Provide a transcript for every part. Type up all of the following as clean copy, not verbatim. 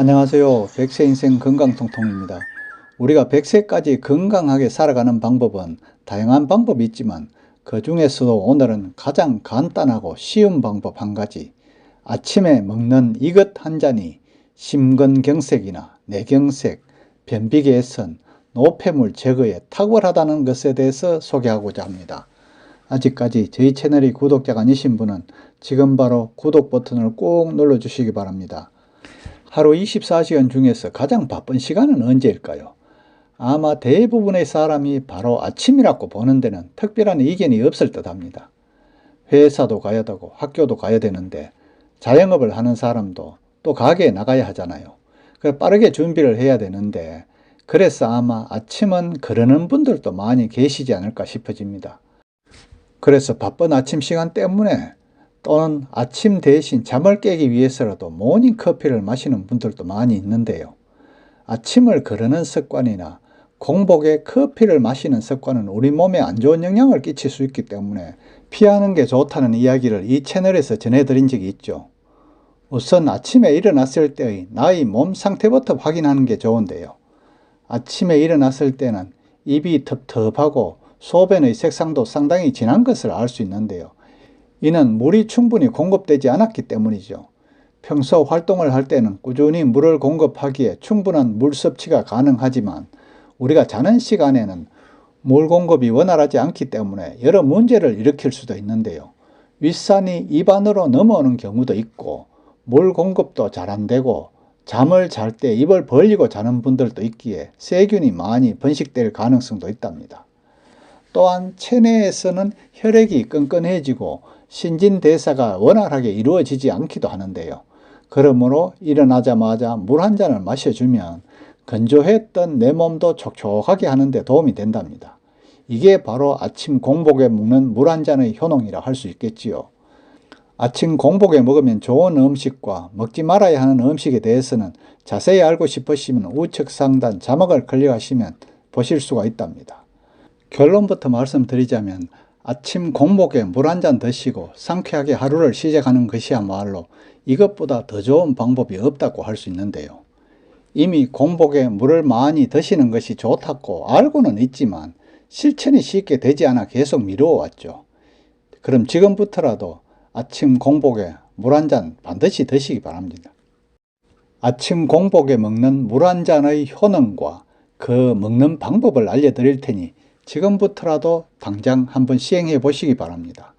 안녕하세요. 100세 인생 건강통통입니다. 우리가 100세까지 건강하게 살아가는 방법은 다양한 방법이 있지만 그 중에서도 오늘은 가장 간단하고 쉬운 방법 한 가지, 아침에 먹는 이것 한 잔이 심근경색이나 뇌경색, 변비 개선, 노폐물 제거에 탁월하다는 것에 대해서 소개하고자 합니다. 아직까지 저희 채널이 구독자가 아니신 분은 지금 바로 구독 버튼을 꼭 눌러주시기 바랍니다. 하루 24시간 중에서 가장 바쁜 시간은 언제일까요? 아마 대부분의 사람이 바로 아침이라고 보는 데는 특별한 이견이 없을 듯 합니다. 회사도 가야 되고 학교도 가야 되는데 자영업을 하는 사람도 또 가게에 나가야 하잖아요. 빠르게 준비를 해야 되는데 그래서 아마 아침은 그러는 분들도 많이 계시지 않을까 싶어집니다. 그래서 바쁜 아침 시간 때문에 또는 아침 대신 잠을 깨기 위해서라도 모닝커피를 마시는 분들도 많이 있는데요. 아침을 거르는 습관이나 공복에 커피를 마시는 습관은 우리 몸에 안 좋은 영향을 끼칠 수 있기 때문에 피하는 게 좋다는 이야기를 이 채널에서 전해드린 적이 있죠. 우선 아침에 일어났을 때의 나의 몸 상태부터 확인하는 게 좋은데요. 아침에 일어났을 때는 입이 텁텁하고 소변의 색상도 상당히 진한 것을 알 수 있는데요. 이는 물이 충분히 공급되지 않았기 때문이죠. 평소 활동을 할 때는 꾸준히 물을 공급하기에 충분한 물 섭취가 가능하지만 우리가 자는 시간에는 물 공급이 원활하지 않기 때문에 여러 문제를 일으킬 수도 있는데요. 윗산이 입 안으로 넘어오는 경우도 있고 물 공급도 잘 안 되고 잠을 잘 때 입을 벌리고 자는 분들도 있기에 세균이 많이 번식될 가능성도 있답니다. 또한 체내에서는 혈액이 끈끈해지고 신진대사가 원활하게 이루어지지 않기도 하는데요. 그러므로 일어나자마자 물 한 잔을 마셔주면 건조했던 내 몸도 촉촉하게 하는 데 도움이 된답니다. 이게 바로 아침 공복에 먹는 물 한 잔의 효능이라 할 수 있겠지요. 아침 공복에 먹으면 좋은 음식과 먹지 말아야 하는 음식에 대해서는 자세히 알고 싶으시면 우측 상단 자막을 클릭하시면 보실 수가 있답니다. 결론부터 말씀드리자면 아침 공복에 물 한 잔 드시고 상쾌하게 하루를 시작하는 것이야말로 이것보다 더 좋은 방법이 없다고 할 수 있는데요. 이미 공복에 물을 많이 드시는 것이 좋다고 알고는 있지만 실천이 쉽게 되지 않아 계속 미루어 왔죠. 그럼 지금부터라도 아침 공복에 물 한 잔 반드시 드시기 바랍니다. 아침 공복에 먹는 물 한 잔의 효능과 그 먹는 방법을 알려드릴 테니 지금부터라도 당장 한번 시행해 보시기 바랍니다.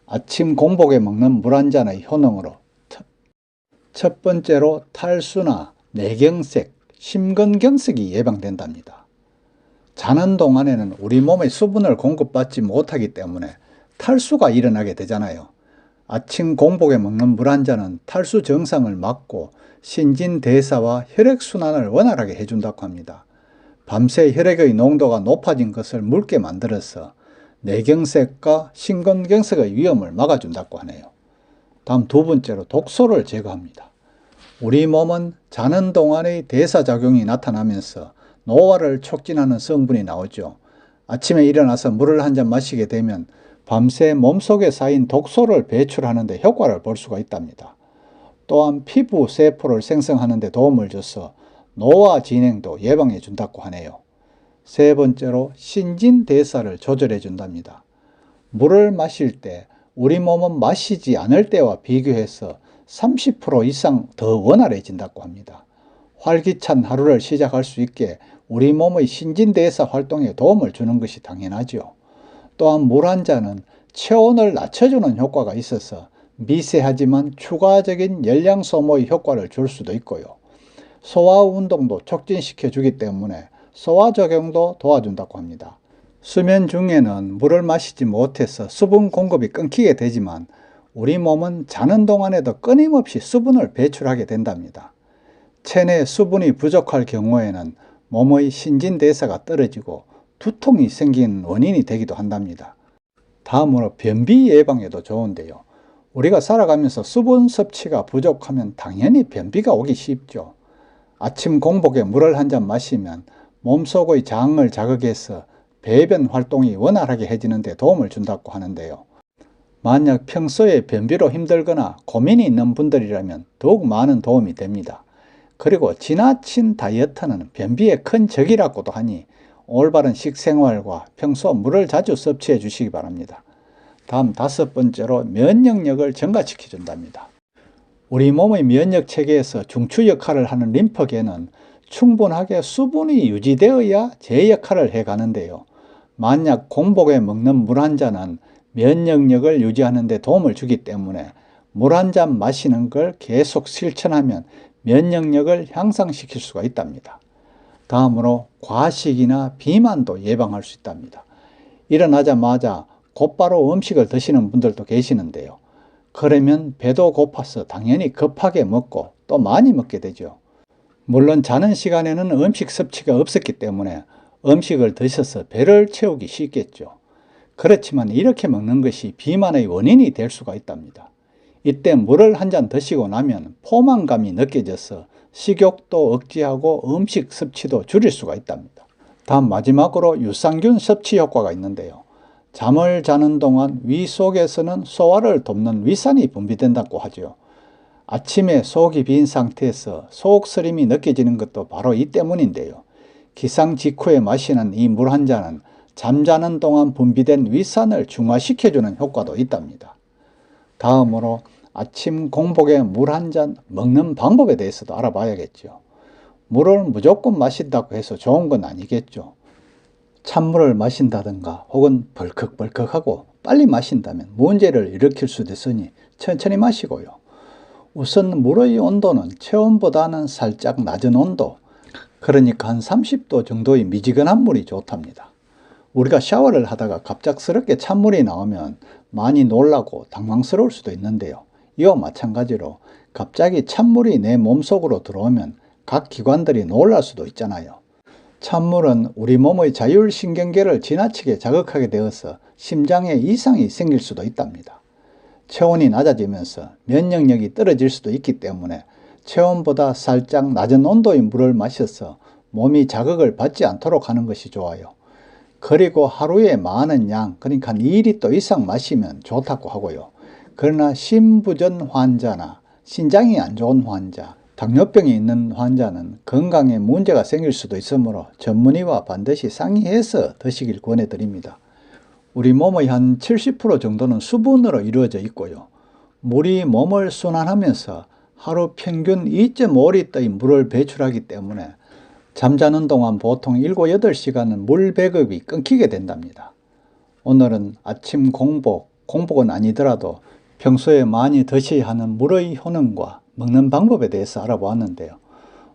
아침 공복에 먹는 물 한 잔의 효능으로 첫 번째로 탈수나 뇌경색, 심근경색이 예방된답니다. 자는 동안에는 우리 몸에 수분을 공급받지 못하기 때문에 탈수가 일어나게 되잖아요. 아침 공복에 먹는 물 한 잔은 탈수 증상을 막고 신진대사와 혈액순환을 원활하게 해준다고 합니다. 밤새 혈액의 농도가 높아진 것을 묽게 만들어서 뇌경색과 심근경색의 위험을 막아준다고 하네요. 다음 두 번째로 독소를 제거합니다. 우리 몸은 자는 동안의 대사작용이 나타나면서 노화를 촉진하는 성분이 나오죠. 아침에 일어나서 물을 한 잔 마시게 되면 밤새 몸속에 쌓인 독소를 배출하는 데 효과를 볼 수가 있답니다. 또한 피부 세포를 생성하는 데 도움을 줘서 노화 진행도 예방해 준다고 하네요. 세 번째로 신진대사를 조절해 준답니다. 물을 마실 때 우리 몸은 마시지 않을 때와 비교해서 30% 이상 더 원활해진다고 합니다. 활기찬 하루를 시작할 수 있게 우리 몸의 신진대사 활동에 도움을 주는 것이 당연하죠. 또한 물 한 잔은 체온을 낮춰주는 효과가 있어서 미세하지만 추가적인 열량 소모의 효과를 줄 수도 있고요. 소화 운동도 촉진시켜 주기 때문에 소화 적용도 도와준다고 합니다. 수면 중에는 물을 마시지 못해서 수분 공급이 끊기게 되지만 우리 몸은 자는 동안에도 끊임없이 수분을 배출하게 된답니다. 체내 수분이 부족할 경우에는 몸의 신진대사가 떨어지고 두통이 생긴 원인이 되기도 한답니다. 다음으로 변비 예방에도 좋은데요. 우리가 살아가면서 수분 섭취가 부족하면 당연히 변비가 오기 쉽죠. 아침 공복에 물을 한 잔 마시면 몸속의 장을 자극해서 배변 활동이 원활하게 해지는 데 도움을 준다고 하는데요. 만약 평소에 변비로 힘들거나 고민이 있는 분들이라면 더욱 많은 도움이 됩니다. 그리고 지나친 다이어트는 변비의 큰 적이라고도 하니 올바른 식생활과 평소 물을 자주 섭취해 주시기 바랍니다. 다음 5번째로 면역력을 증가시켜 준답니다. 우리 몸의 면역 체계에서 중추 역할을 하는 림프계는 충분하게 수분이 유지되어야 제 역할을 해가는데요. 만약 공복에 먹는 물 한 잔은 면역력을 유지하는 데 도움을 주기 때문에 물 한 잔 마시는 걸 계속 실천하면 면역력을 향상시킬 수가 있답니다. 다음으로 과식이나 비만도 예방할 수 있답니다. 일어나자마자 곧바로 음식을 드시는 분들도 계시는데요. 그러면 배도 고파서 당연히 급하게 먹고 또 많이 먹게 되죠. 물론 자는 시간에는 음식 섭취가 없었기 때문에 음식을 드셔서 배를 채우기 쉽겠죠. 그렇지만 이렇게 먹는 것이 비만의 원인이 될 수가 있답니다. 이때 물을 한 잔 드시고 나면 포만감이 느껴져서 식욕도 억제하고 음식 섭취도 줄일 수가 있답니다. 다음 마지막으로 유산균 섭취 효과가 있는데요. 잠을 자는 동안 위 속에서는 소화를 돕는 위산이 분비된다고 하죠. 아침에 속이 빈 상태에서 속쓰림이 느껴지는 것도 바로 이 때문인데요. 기상 직후에 마시는 이 물 한 잔은 잠자는 동안 분비된 위산을 중화시켜주는 효과도 있답니다. 다음으로 아침 공복에 물 한 잔 먹는 방법에 대해서도 알아봐야겠죠. 물을 무조건 마신다고 해서 좋은 건 아니겠죠. 찬물을 마신다든가 혹은 벌컥벌컥하고 빨리 마신다면 문제를 일으킬 수도 있으니 천천히 마시고요. 우선 물의 온도는 체온보다는 살짝 낮은 온도, 그러니까 한 30도 정도의 미지근한 물이 좋답니다. 우리가 샤워를 하다가 갑작스럽게 찬물이 나오면 많이 놀라고 당황스러울 수도 있는데요. 이와 마찬가지로 갑자기 찬물이 내 몸속으로 들어오면 각 기관들이 놀랄 수도 있잖아요. 찬물은 우리 몸의 자율신경계를 지나치게 자극하게 되어서 심장에 이상이 생길 수도 있답니다. 체온이 낮아지면서 면역력이 떨어질 수도 있기 때문에 체온보다 살짝 낮은 온도의 물을 마셔서 몸이 자극을 받지 않도록 하는 것이 좋아요. 그리고 하루에 많은 양, 그러니까 2리터 이상 마시면 좋다고 하고요. 그러나 심부전 환자나 신장이 안 좋은 환자, 당뇨병이 있는 환자는 건강에 문제가 생길 수도 있으므로 전문의와 반드시 상의해서 드시길 권해드립니다. 우리 몸의 한 70% 정도는 수분으로 이루어져 있고요. 물이 몸을 순환하면서 하루 평균 2.5리터의 물을 배출하기 때문에 잠자는 동안 보통 7, 8시간은 물 배급이 끊기게 된답니다. 오늘은 아침 공복은 아니더라도 평소에 많이 드셔야 하는 물의 효능과 먹는 방법에 대해서 알아보았는데요.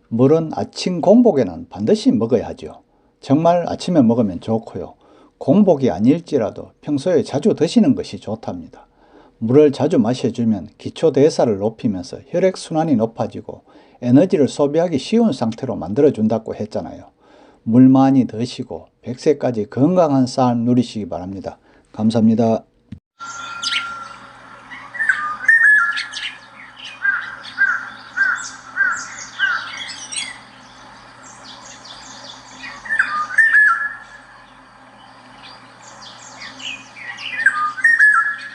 물은 아침 공복에는 반드시 먹어야 하죠. 정말 아침에 먹으면 좋고요. 공복이 아닐지라도 평소에 자주 드시는 것이 좋답니다. 물을 자주 마셔주면 기초대사를 높이면서 혈액순환이 높아지고 에너지를 소비하기 쉬운 상태로 만들어준다고 했잖아요. 물 많이 드시고 100세까지 건강한 삶 누리시기 바랍니다. 감사합니다.